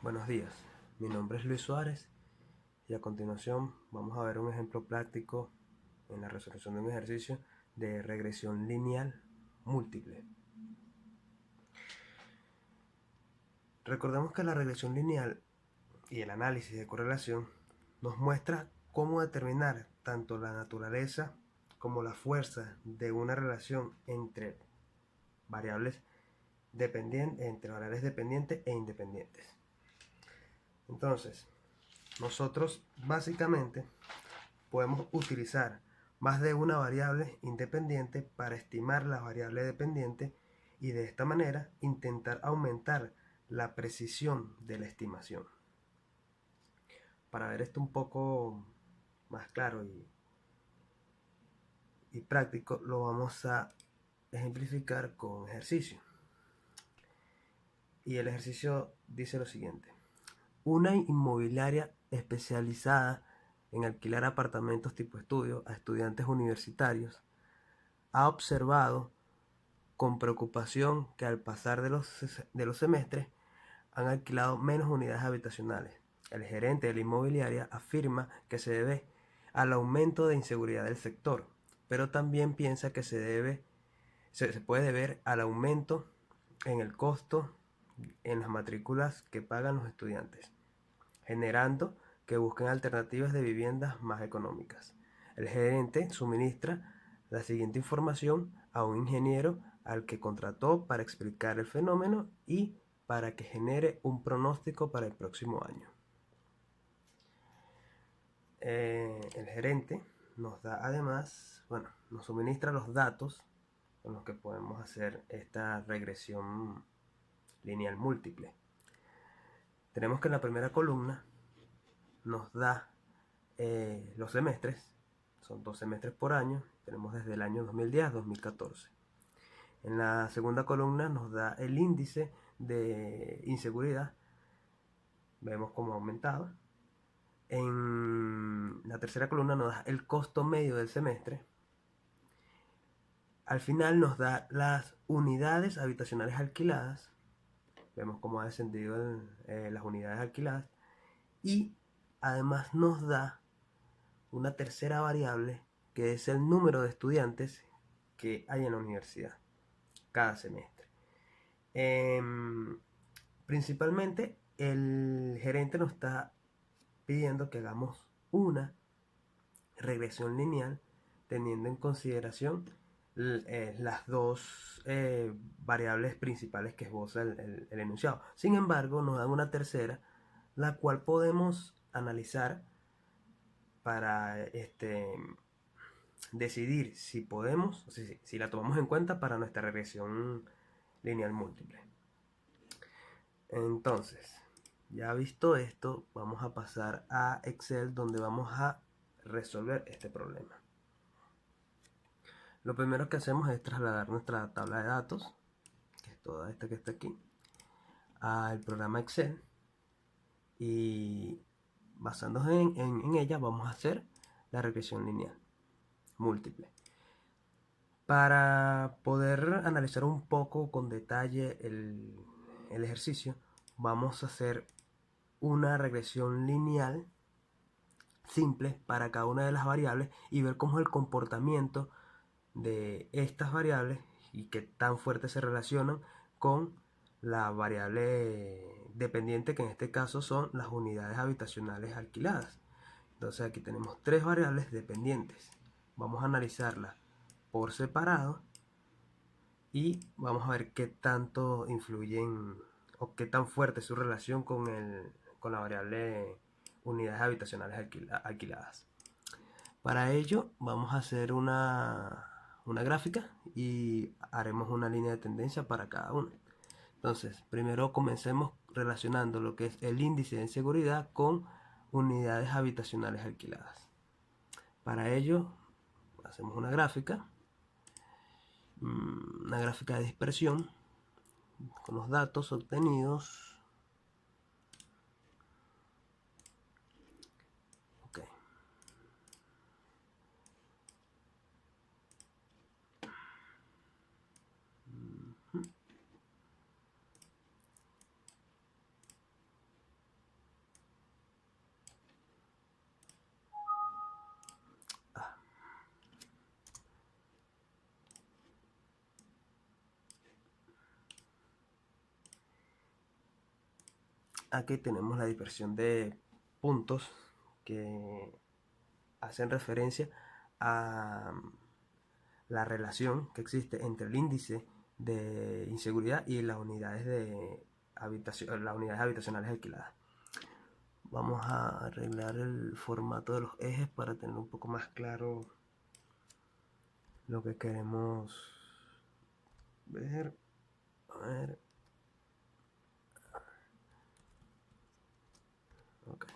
Buenos días, mi nombre es Luis Suárez y a continuación vamos a ver un ejemplo práctico en la resolución de un ejercicio de regresión lineal múltiple. Recordemos que la regresión lineal y el análisis de correlación nos muestra cómo determinar tanto la naturaleza como la fuerza de una relación entre variables dependientes e independientes. Entonces, nosotros básicamente podemos utilizar más de una variable independiente para estimar la variable dependiente y de esta manera intentar aumentar la precisión de la estimación. Para ver esto un poco más claro y práctico, lo vamos a ejemplificar con un ejercicio. Y el ejercicio dice lo siguiente: una inmobiliaria especializada en alquilar apartamentos tipo estudio a estudiantes universitarios ha observado con preocupación que al pasar de los semestres han alquilado menos unidades habitacionales. El gerente de la inmobiliaria afirma que se debe al aumento de inseguridad del sector, pero también piensa que se puede deber al aumento en el costo en las matrículas que pagan los estudiantes, generando que busquen alternativas de viviendas más económicas. El gerente suministra la siguiente información a un ingeniero al que contrató para explicar el fenómeno y para que genere un pronóstico para el próximo año. El gerente nos da además, nos suministra los datos con los que podemos hacer esta regresión lineal múltiple. Tenemos que en la primera columna nos da los semestres, son 2 semestres por año, tenemos desde el año 2010 a 2014. En la segunda columna nos da el índice de inseguridad, vemos cómo ha aumentado. En la tercera columna nos da el costo medio del semestre. Al final nos da las unidades habitacionales alquiladas, vemos cómo ha descendido las unidades alquiladas, y además nos da una tercera variable que es el número de estudiantes que hay en la universidad cada semestre. Principalmente el gerente nos está pidiendo que hagamos una regresión lineal teniendo en consideración las dos variables principales que esboza el enunciado. Sin embargo, nos dan una tercera, la cual podemos analizar para decidir si podemos, si la tomamos en cuenta para nuestra regresión lineal múltiple. Entonces, ya visto esto, vamos a pasar a Excel, donde vamos a resolver este problema. Lo primero que hacemos es trasladar nuestra tabla de datos, que es toda esta que está aquí, al programa Excel, y basándonos en ella vamos a hacer la regresión lineal múltiple. Para poder analizar un poco con detalle el ejercicio, vamos a hacer una regresión lineal simple para cada una de las variables y ver cómo es el comportamiento de estas variables y qué tan fuerte se relacionan con la variable dependiente, que en este caso son las unidades habitacionales alquiladas. Entonces aquí tenemos tres variables dependientes. Vamos a analizarlas por separado y vamos a ver qué tanto influyen o qué tan fuerte es su relación con la variable unidades habitacionales alquiladas. Para ello vamos a hacer una gráfica y haremos una línea de tendencia para cada una. Entonces, primero comencemos relacionando lo que es el índice de inseguridad con unidades habitacionales alquiladas. Para ello hacemos una gráfica de dispersión con los datos obtenidos. Okay. aquí tenemos la dispersión de puntos que hacen referencia a la relación que existe entre el índice de inseguridad y las unidades de las unidades habitacionales alquiladas. Vamos a arreglar el formato de los ejes para tener un poco más claro lo que queremos ver. A ver. Ok.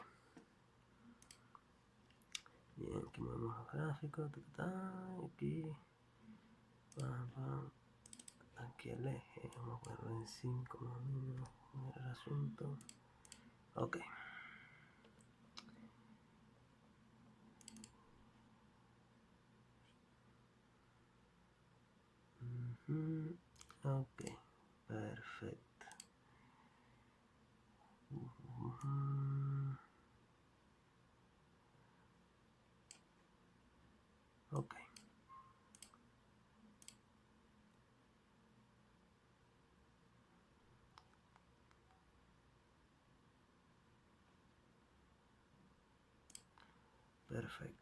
Bien, aquí movemos los gráficos. Aquí. Aquí el eje. Vamos a ponerlo en 5 más o menos. El asunto. Ok. Ok, perfecto. Ok, perfecto.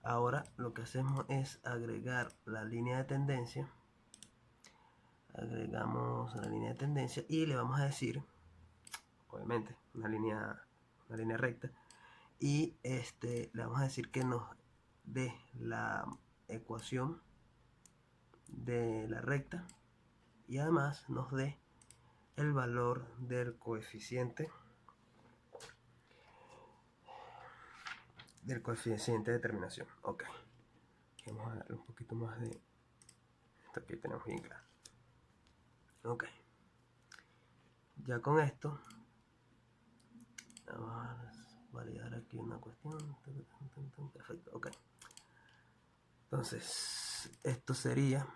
Ahora lo que hacemos es agregar la línea de tendencia. Agregamos la línea de tendencia y le vamos a decir, obviamente, una línea recta. Y le vamos a decir que nos dé la ecuación de la recta y además nos dé el valor del coeficiente de terminación. Ok, vamos a darle un poquito más de esto que tenemos bien claro. Ok, ya con esto vamos a validar aquí una cuestión. Perfecto, ok. Entonces esto sería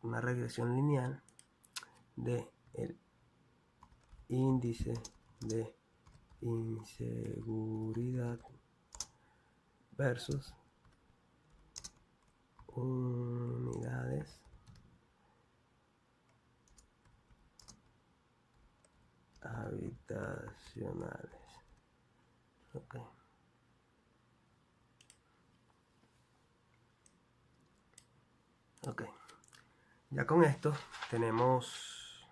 una regresión lineal de el índice de inseguridad versus unidades habitacionales. Ok. Ok. Ya con esto tenemos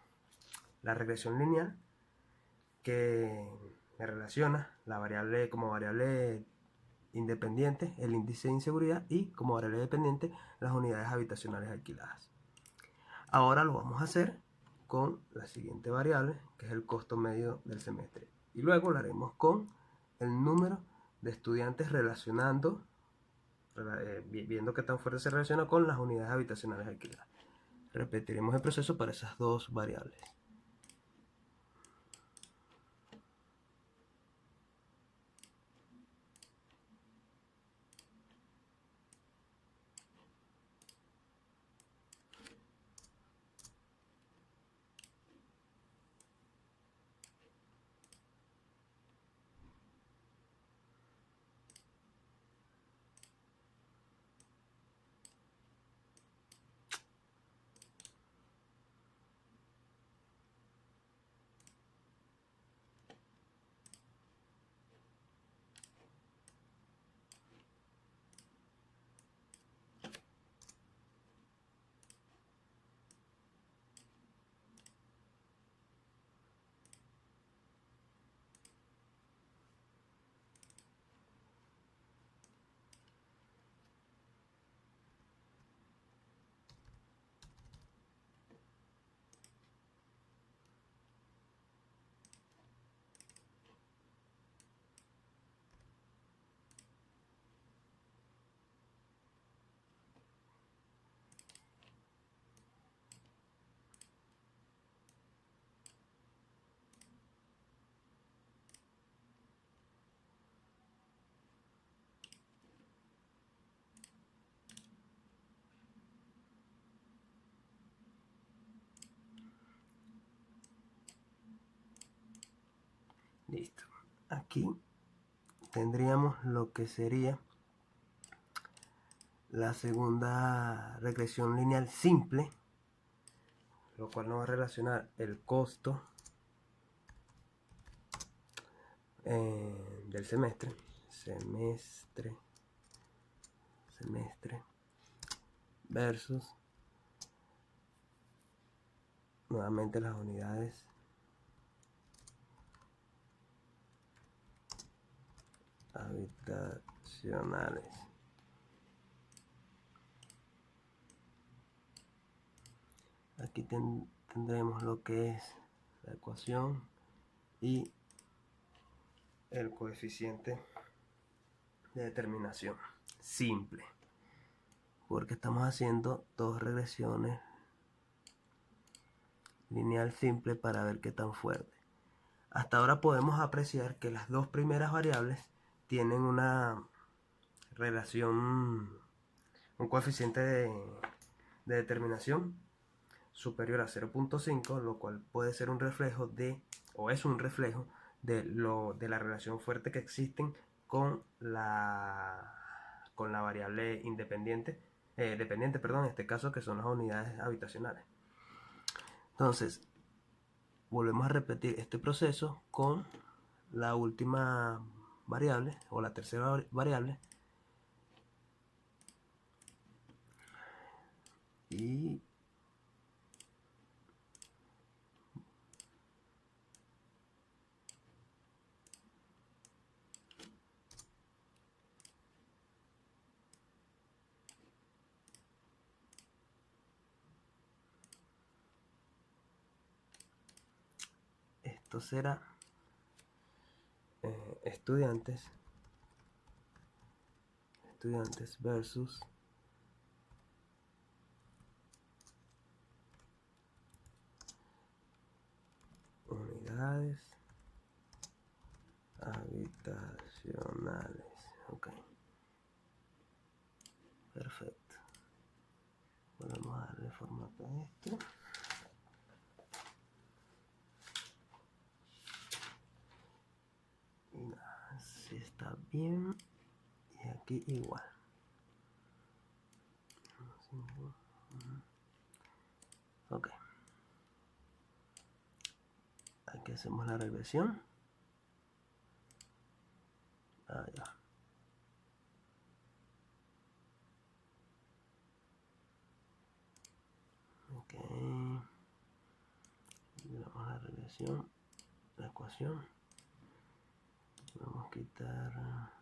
la regresión lineal que me relaciona la variable como variable independiente el índice de inseguridad y como variable dependiente las unidades habitacionales alquiladas. Ahora lo vamos a hacer con la siguiente variable, que es el costo medio del semestre. Y luego lo haremos con el número de estudiantes viendo qué tan fuerte se relaciona con las unidades habitacionales alquiladas. Repetiremos el proceso para esas dos variables. Listo. Aquí tendríamos lo que sería la segunda regresión lineal simple, lo cual nos va a relacionar el costo del semestre versus nuevamente las unidades habitacionales. Aquí tendremos lo que es la ecuación y el coeficiente de determinación simple, porque estamos haciendo dos regresiones lineal simple para ver qué tan fuerte. Hasta ahora podemos apreciar que las dos primeras variables tienen una relación, un coeficiente de determinación superior a 0.5, lo cual puede ser un reflejo de, o es un reflejo de la relación fuerte que existen con la variable independiente, dependiente, perdón, en este caso, que son las unidades habitacionales. Entonces, volvemos a repetir este proceso con la última variable o la tercera variable, y esto será estudiantes versus unidades habitacionales. Ok, perfecto. Vamos a darle formato a esto. Así está bien. Y aquí igual. Ok. Aquí hacemos la regresión. Ya. Ok. Vamos a la regresión, la ecuación. Vamos a quitar,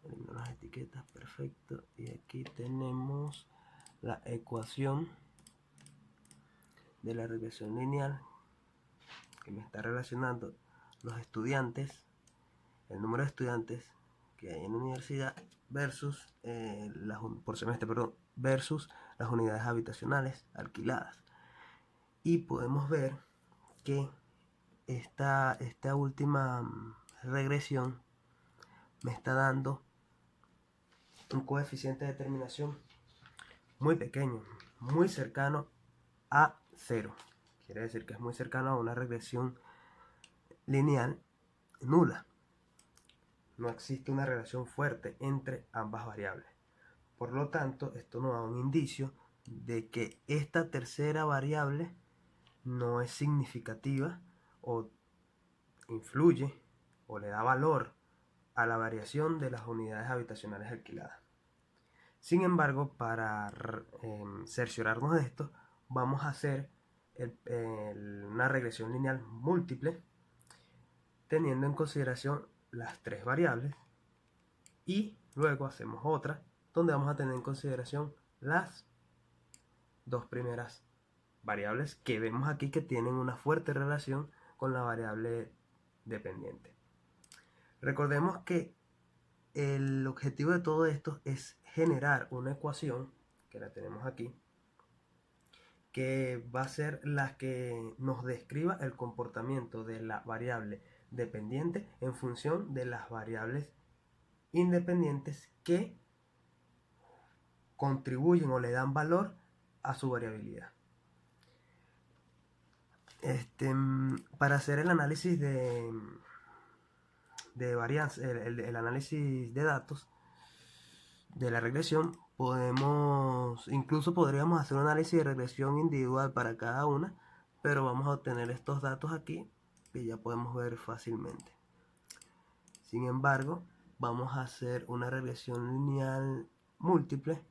elimino las etiquetas, perfecto. Y aquí tenemos la ecuación de la regresión lineal, que me está relacionando los estudiantes, el número de estudiantes que hay en la universidad versus por semestre, perdón, versus las unidades habitacionales alquiladas. Y podemos ver que esta última regresión me está dando un coeficiente de determinación muy pequeño, muy cercano a 0. Quiere decir que es muy cercano a una regresión lineal nula. No existe una relación fuerte entre ambas variables. Por lo tanto, esto nos da un indicio de que esta tercera variable no es significativa o influye o le da valor a la variación de las unidades habitacionales alquiladas. Sin embargo, para cerciorarnos de esto, vamos a hacer una regresión lineal múltiple teniendo en consideración las tres variables, y luego hacemos otra donde vamos a tener en consideración las dos primeras variables que vemos aquí que tienen una fuerte relación con la variable dependiente. Recordemos que el objetivo de todo esto es generar una ecuación, que la tenemos aquí, que va a ser la que nos describa el comportamiento de la variable dependiente en función de las variables independientes que contribuyen o le dan valor a su variabilidad. Para hacer el análisis de varianza, el análisis de datos de la regresión, incluso podríamos hacer un análisis de regresión individual para cada una, pero vamos a obtener estos datos aquí que ya podemos ver fácilmente. Sin embargo, vamos a hacer una regresión lineal múltiple,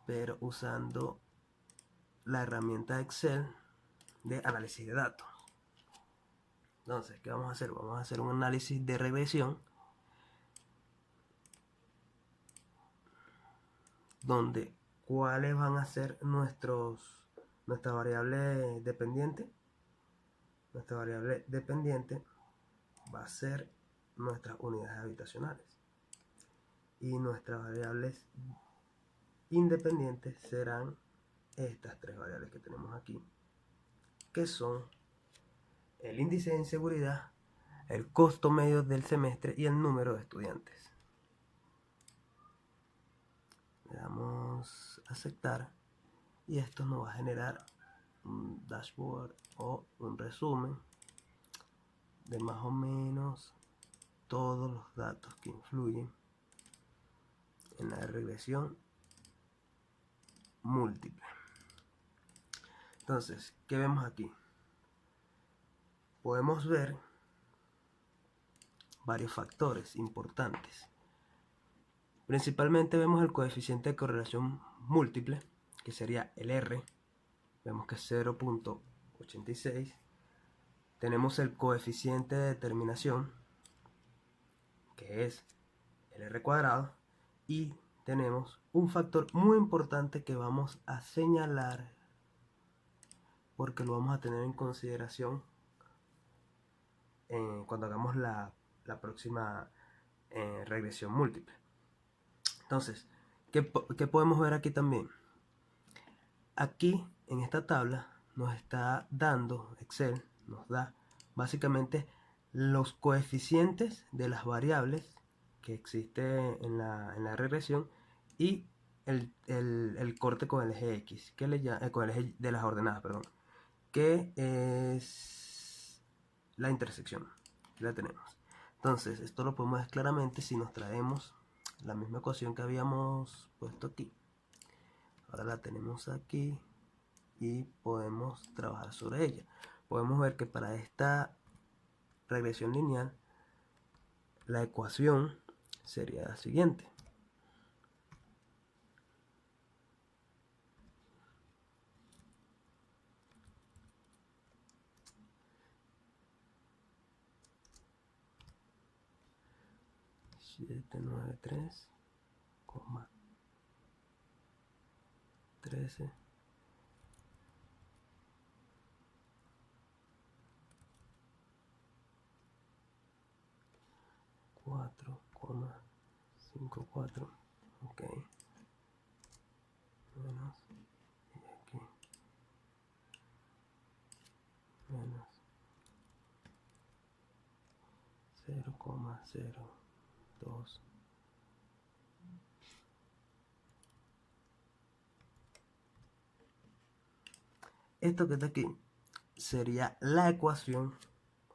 pero usando la herramienta Excel de análisis de datos. Entonces, ¿qué vamos a hacer? Vamos a hacer un análisis de regresión donde cuáles van a ser nuestra variable dependiente. Nuestra variable dependiente va a ser nuestras unidades habitacionales y nuestras variables independientes serán estas tres variables que tenemos aquí, que son el índice de inseguridad, el costo medio del semestre y el número de estudiantes. Le damos a aceptar y esto nos va a generar un dashboard o un resumen de más o menos todos los datos que influyen en la regresión múltiple. Entonces, ¿qué vemos aquí? Podemos ver varios factores importantes. Principalmente vemos el coeficiente de correlación múltiple, que sería el R. Vemos que es 0.86. Tenemos el coeficiente de determinación, que es el R cuadrado. Y tenemos un factor muy importante que vamos a señalar porque lo vamos a tener en consideración cuando hagamos la próxima regresión múltiple. Entonces, ¿qué podemos ver aquí también? Aquí en esta tabla nos está dando, Excel nos da básicamente los coeficientes de las variables que existe en la regresión y el corte con el eje X, con el eje de las ordenadas, perdón, que es la intersección. Aquí la tenemos. Entonces, esto lo podemos ver claramente si nos traemos la misma ecuación que habíamos puesto aquí. Ahora la tenemos aquí y podemos trabajar sobre ella. Podemos ver que para esta regresión lineal la ecuación sería la siguiente. Siete, 9, 3, 13, 4,54, ok, menos, y aquí, menos 0,02. Esto que está aquí sería la ecuación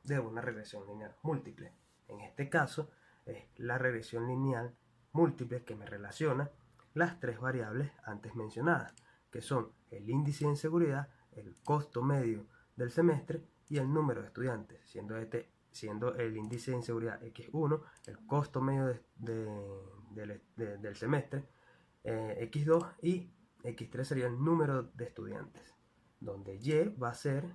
de una regresión lineal múltiple. En este caso es la regresión lineal múltiple que me relaciona las tres variables antes mencionadas, que son el índice de inseguridad, el costo medio del semestre y el número de estudiantes, siendo el índice de inseguridad X1, el costo medio del semestre X2 y X3 sería el número de estudiantes, donde Y va a ser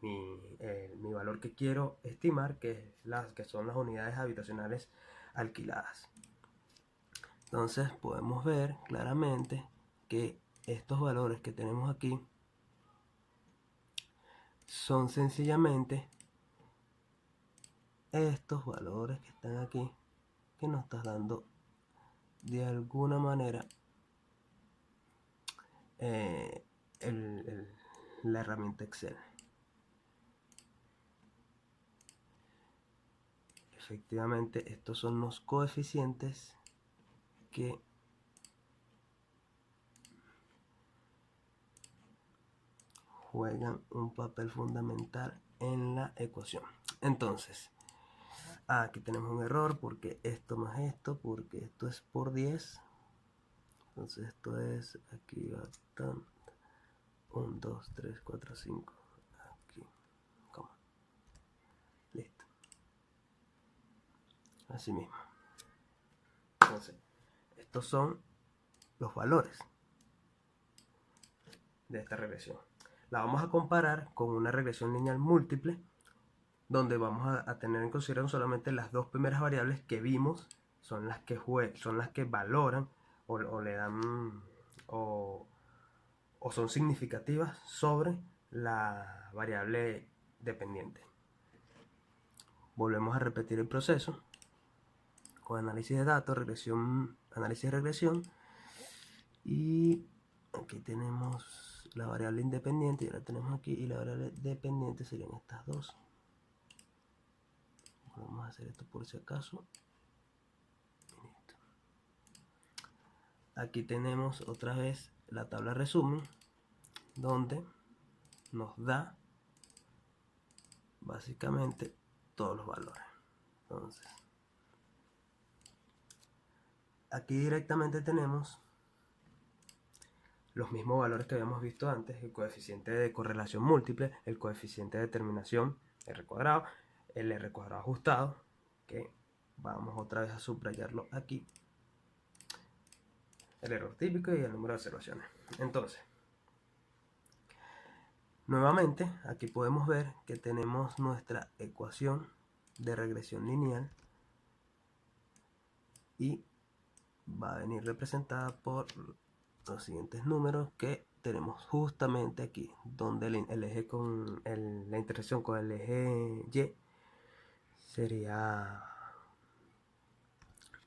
mi valor que quiero estimar, que son las unidades habitacionales alquiladas. Entonces podemos ver claramente que estos valores que tenemos aquí son sencillamente estos valores que están aquí, que nos están dando de alguna manera la herramienta Excel. Efectivamente, estos son los coeficientes que juegan un papel fundamental en la ecuación. Entonces, aquí tenemos un error porque esto más esto, porque esto es por 10. Entonces esto es, aquí va tan 1, 2, 3, 4, 5. Aquí, ¿cómo? Listo. Así mismo. Entonces, estos son los valores de esta regresión. La vamos a comparar con una regresión lineal múltiple, donde vamos a tener en consideración solamente las dos primeras variables que vimos, son las que valoran o le dan o son significativas sobre la variable dependiente. Volvemos a repetir el proceso con análisis de datos, regresión, análisis de regresión, y aquí tenemos la variable independiente, y la tenemos aquí, y la variable dependiente serían estas dos. Vamos a hacer esto por si acaso. Listo. Aquí tenemos otra vez la tabla resumen, donde nos da básicamente todos los valores. Entonces, aquí directamente tenemos los mismos valores que habíamos visto antes: el coeficiente de correlación múltiple, el coeficiente de determinación R cuadrado, el R cuadrado ajustado, que vamos otra vez a subrayarlo aquí, el error típico y el número de observaciones. Entonces, nuevamente aquí podemos ver que tenemos nuestra ecuación de regresión lineal y va a venir representada por los siguientes números que tenemos justamente aquí, donde el eje con la intersección con el eje Y sería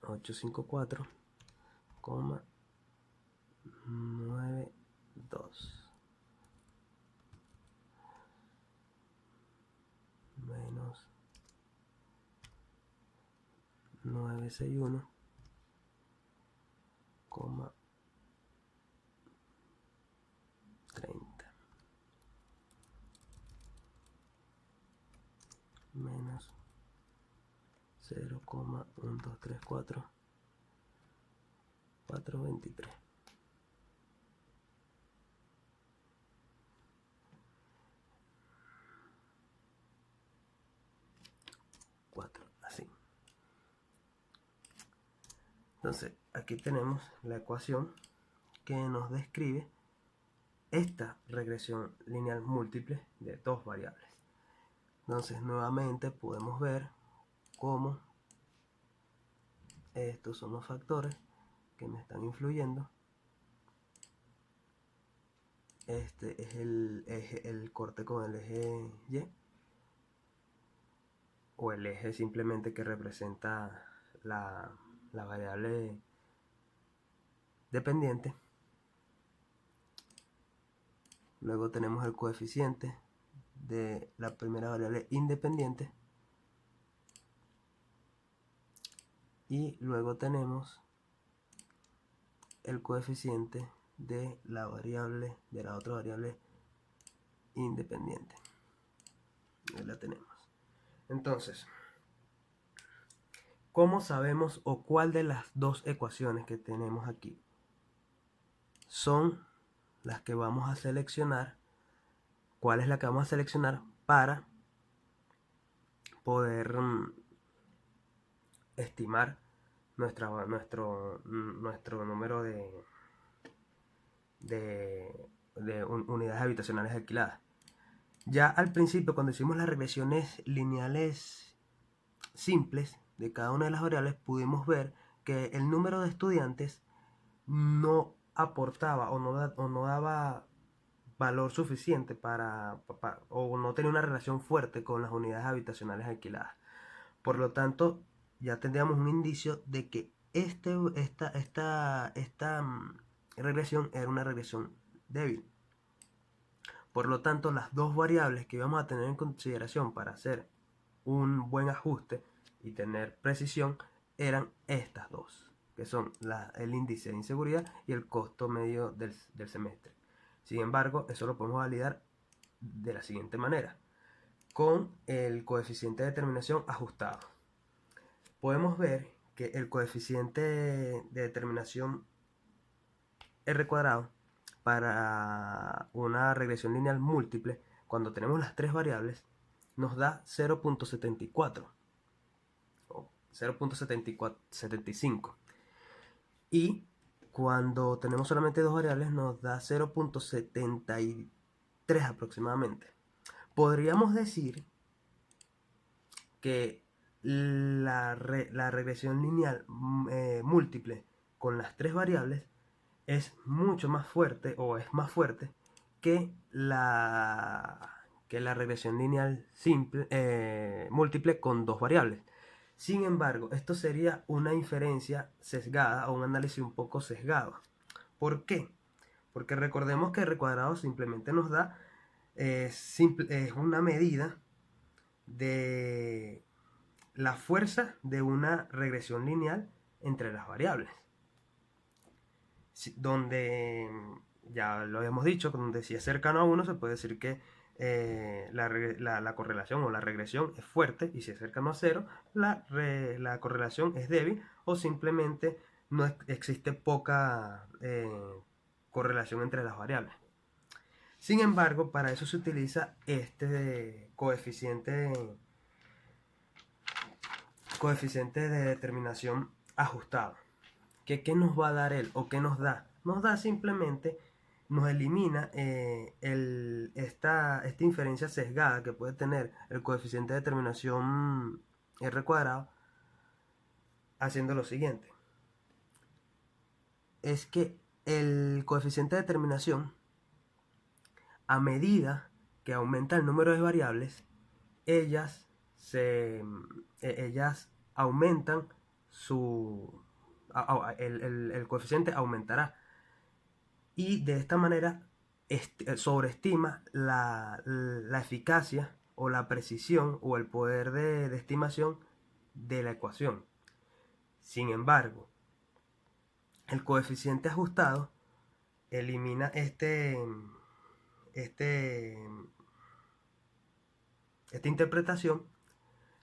854,92 menos 961,30 menos 0,1234 423. Así. Entonces, aquí tenemos la ecuación que nos describe esta regresión lineal múltiple de dos variables. Entonces, nuevamente podemos ver cómo estos son los factores que me están influyendo. Este es el corte con el eje Y, o el eje simplemente que representa la variable dependiente. Luego tenemos el coeficiente de la primera variable independiente, y luego tenemos el coeficiente de la variable de la otra variable independiente. Ahí la tenemos. Entonces, ¿cómo sabemos o cuál de las dos ecuaciones que tenemos aquí son las que vamos a seleccionar? ¿Cuál es la que vamos a seleccionar para poder estimar nuestro número de unidades habitacionales alquiladas? Ya al principio, cuando hicimos las regresiones lineales simples de cada una de las variables, pudimos ver que el número de estudiantes no aportaba o no daba valor suficiente o no tenía una relación fuerte con las unidades habitacionales alquiladas. Por lo tanto, ya tendríamos un indicio de que esta regresión era una regresión débil. Por lo tanto, las dos variables que íbamos a tener en consideración para hacer un buen ajuste y tener precisión eran estas dos, que son el índice de inseguridad y el costo medio del semestre. Sin embargo, eso lo podemos validar de la siguiente manera, con el coeficiente de determinación ajustado. Podemos ver que el coeficiente de determinación R cuadrado para una regresión lineal múltiple, cuando tenemos las tres variables, nos da 0.74 o 0.75. Y cuando tenemos solamente dos variables nos da 0.73 aproximadamente. Podríamos decir que la regresión lineal múltiple con las tres variables es mucho más fuerte, o es más fuerte que la regresión lineal simple, múltiple con dos variables. Sin embargo, esto sería una inferencia sesgada o un análisis un poco sesgado. ¿Por qué? Porque recordemos que R cuadrado simplemente nos da es una medida de la fuerza de una regresión lineal entre las variables. Donde, ya lo habíamos dicho, donde si es cercano a 1 se puede decir que la correlación o la regresión es fuerte, y si es cercano a 0 la correlación es débil, o simplemente no existe poca correlación entre las variables. Sin embargo, para eso se utiliza este coeficiente de determinación ajustado. ¿Qué nos va a dar él o qué nos da? Nos da simplemente, nos elimina esta inferencia sesgada que puede tener el coeficiente de determinación R cuadrado, haciendo lo siguiente. Es que el coeficiente de determinación, a medida que aumenta el número de variables, ellas aumentan el coeficiente aumentará, y de esta manera sobreestima la eficacia o la precisión o el poder de estimación de la ecuación. Sin embargo, el coeficiente ajustado elimina esta interpretación,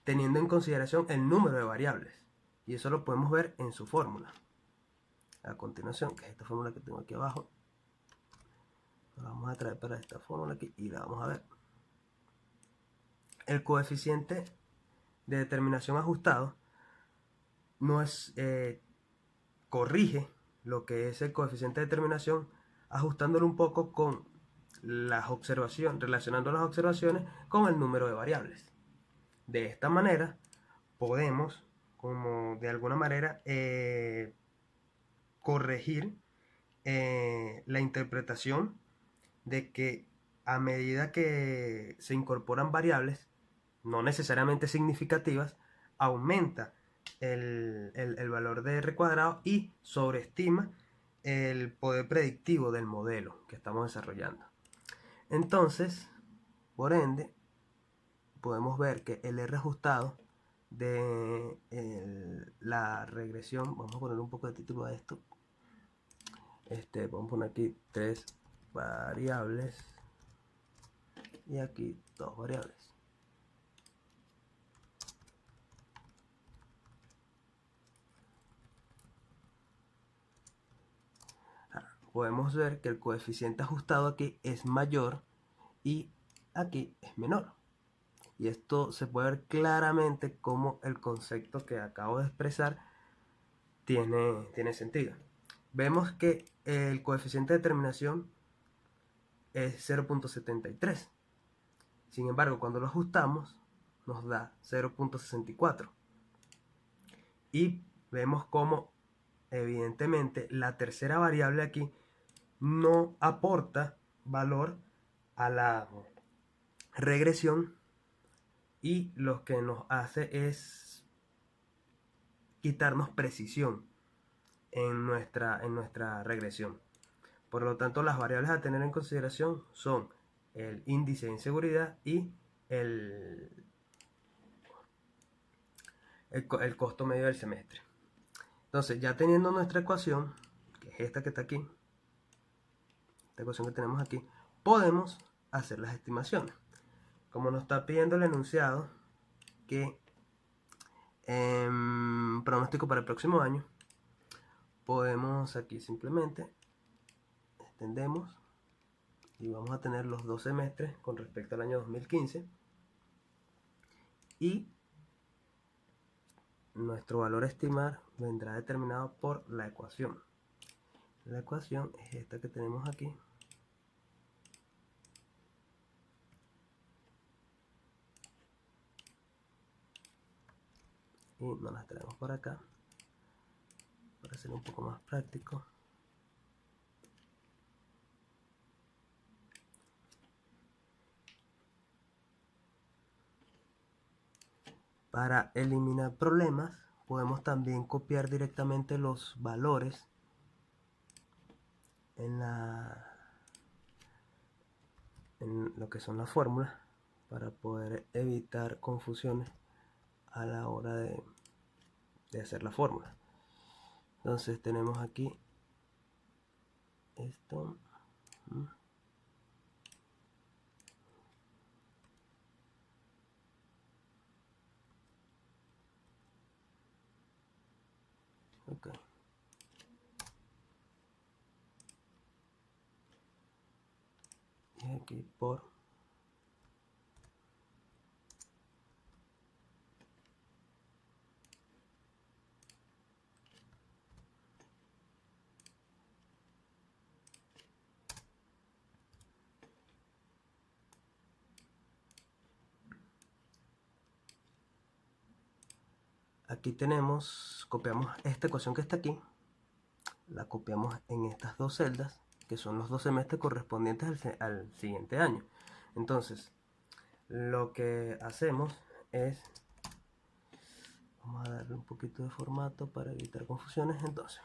teniendo en consideración el número de variables, y eso lo podemos ver en su fórmula a continuación, que es esta fórmula que tengo aquí abajo. La vamos a traer para esta fórmula aquí y la vamos a ver. El coeficiente de determinación ajustado no es, corrige lo que es el coeficiente de determinación, ajustándolo un poco con las observaciones, relacionando las observaciones con el número de variables. De esta manera podemos, como de alguna manera, corregir la interpretación de que a medida que se incorporan variables no necesariamente significativas, aumenta el valor de R cuadrado y sobreestima el poder predictivo del modelo que estamos desarrollando. Entonces, por ende, podemos ver que el R ajustado de la regresión, vamos a poner un poco de título a esto, vamos a poner aquí 3 variables y aquí 2 variables. Podemos ver que el coeficiente ajustado aquí es mayor y aquí es menor. Y esto se puede ver claramente como el concepto que acabo de expresar tiene sentido. Vemos que el coeficiente de determinación es 0.73. Sin embargo, cuando lo ajustamos, nos da 0.64. Y vemos como, evidentemente, la tercera variable aquí no aporta valor a la regresión, y lo que nos hace es quitarnos precisión en nuestra regresión. Por lo tanto, las variables a tener en consideración son el índice de inseguridad y el costo medio del semestre. Entonces, ya teniendo nuestra ecuación, que es esta que está aquí, esta ecuación que tenemos aquí, podemos hacer las estimaciones. Como nos está pidiendo el enunciado que pronóstico para el próximo año, podemos aquí simplemente extendemos y vamos a tener los 2 semestres con respecto al año 2015 y nuestro valor a estimar vendrá determinado por la ecuación. La ecuación es esta que tenemos aquí. Y nos las traemos por acá para ser un poco más práctico. Para eliminar problemas, podemos también copiar directamente los valores en lo que son las fórmulas para poder evitar confusiones a la hora de hacer la fórmula. Entonces tenemos aquí esto. Ok. Y aquí por aquí tenemos, copiamos esta ecuación que está aquí, la copiamos en estas dos celdas, que son los 2 semestres correspondientes al siguiente año. Entonces, lo que hacemos es, vamos a darle un poquito de formato para evitar confusiones. Entonces,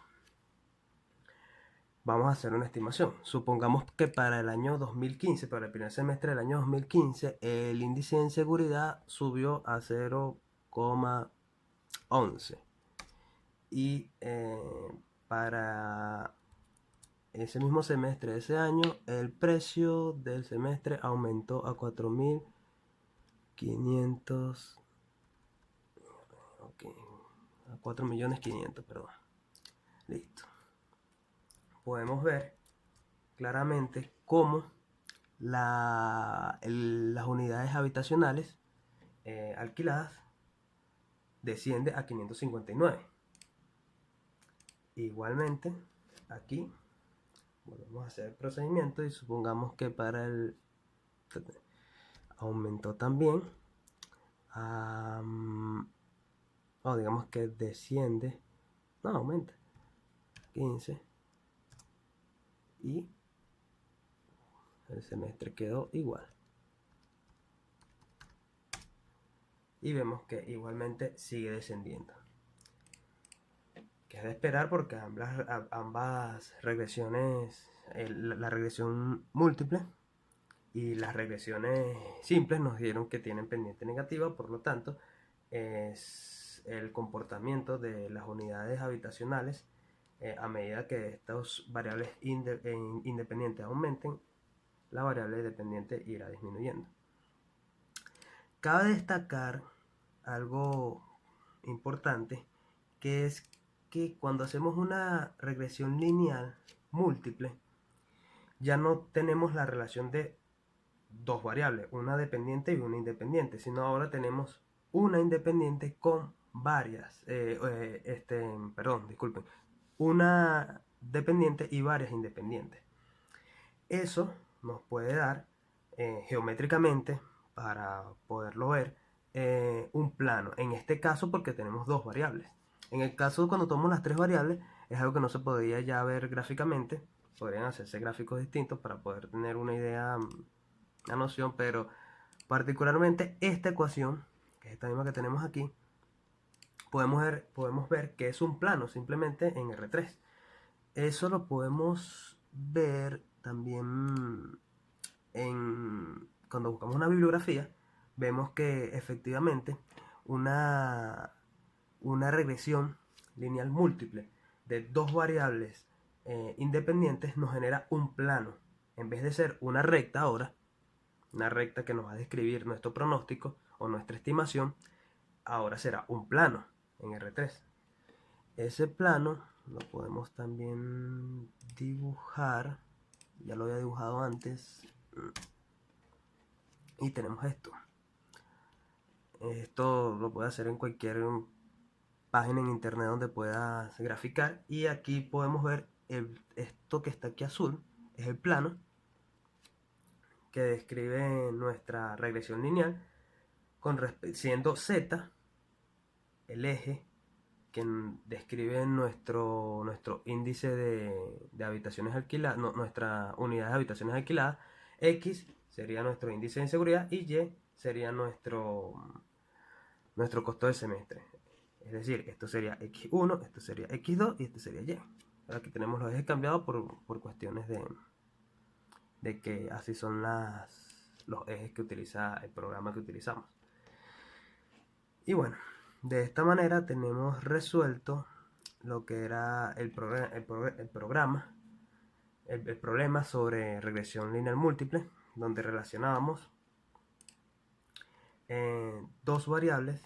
vamos a hacer una estimación. Supongamos que para el año 2015, para el primer semestre del año 2015, el índice de inseguridad subió a 0,11. Y para ese mismo semestre de ese año, el precio del semestre aumentó a 4.500, okay, a 4.500.000, perdón. Listo. Podemos ver claramente cómo las unidades habitacionales alquiladas desciende a 559. Igualmente, aquí volvemos a hacer el procedimiento y supongamos que para el aumentó también, o digamos que desciende, no, aumenta 15 y el semestre quedó igual. Y vemos que igualmente sigue descendiendo, que es de esperar porque ambas regresiones, la regresión múltiple y las regresiones simples nos dieron que tienen pendiente negativa. Por lo tanto, es el comportamiento de las unidades habitacionales a medida que estas variables independientes aumenten, la variable dependiente irá disminuyendo. Cabe destacar algo importante, que es que cuando hacemos una regresión lineal múltiple, ya no tenemos la relación de dos variables, una dependiente y una independiente, sino ahora tenemos una independiente con varias, disculpen, una dependiente y varias independientes. Eso nos puede dar geométricamente, para poderlo ver, un plano. En este caso porque tenemos dos variables. En el caso cuando tomamos las tres variables, es algo que no se podría ya ver gráficamente. Podrían hacerse gráficos distintos para poder tener una idea, una noción, pero particularmente esta ecuación, que es esta misma que tenemos aquí, podemos ver que es un plano simplemente en R3. Eso lo podemos ver también cuando buscamos una bibliografía. Vemos que efectivamente una regresión lineal múltiple de dos variables independientes nos genera un plano. En vez de ser una recta ahora, una recta que nos va a describir nuestro pronóstico o nuestra estimación, ahora será un plano en R3. Ese plano lo podemos también dibujar, ya lo había dibujado antes, y tenemos esto. Esto lo puede hacer en cualquier página en internet donde puedas graficar, y aquí podemos ver esto que está aquí azul es el plano que describe nuestra regresión lineal siendo Z el eje que describe nuestro índice de habitaciones alquiladas, nuestra unidad de habitaciones alquiladas. X sería nuestro índice de inseguridad y Y sería nuestro costo del semestre. Es decir, esto sería X1, esto sería X2 y esto sería Y. Ahora aquí tenemos los ejes cambiados por cuestiones de que así son los ejes que utiliza el programa que utilizamos. Y bueno, de esta manera tenemos resuelto lo que era el problema sobre regresión lineal múltiple, donde relacionábamos dos variables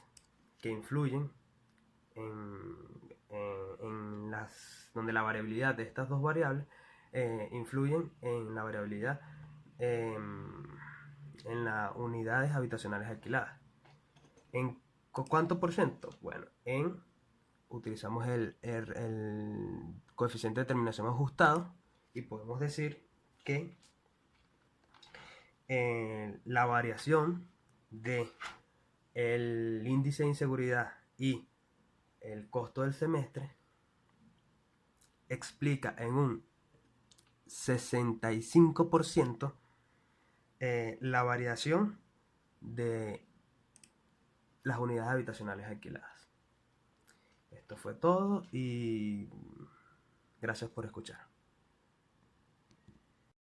que influyen donde la variabilidad de estas dos variables influyen en la variabilidad en las unidades habitacionales alquiladas. ¿En cuánto por ciento? Bueno, utilizamos el coeficiente de determinación ajustado y podemos decir que la variación de el índice de inseguridad y el costo del semestre explica en un 65% la variación de las unidades habitacionales alquiladas. Esto fue todo y gracias por escuchar.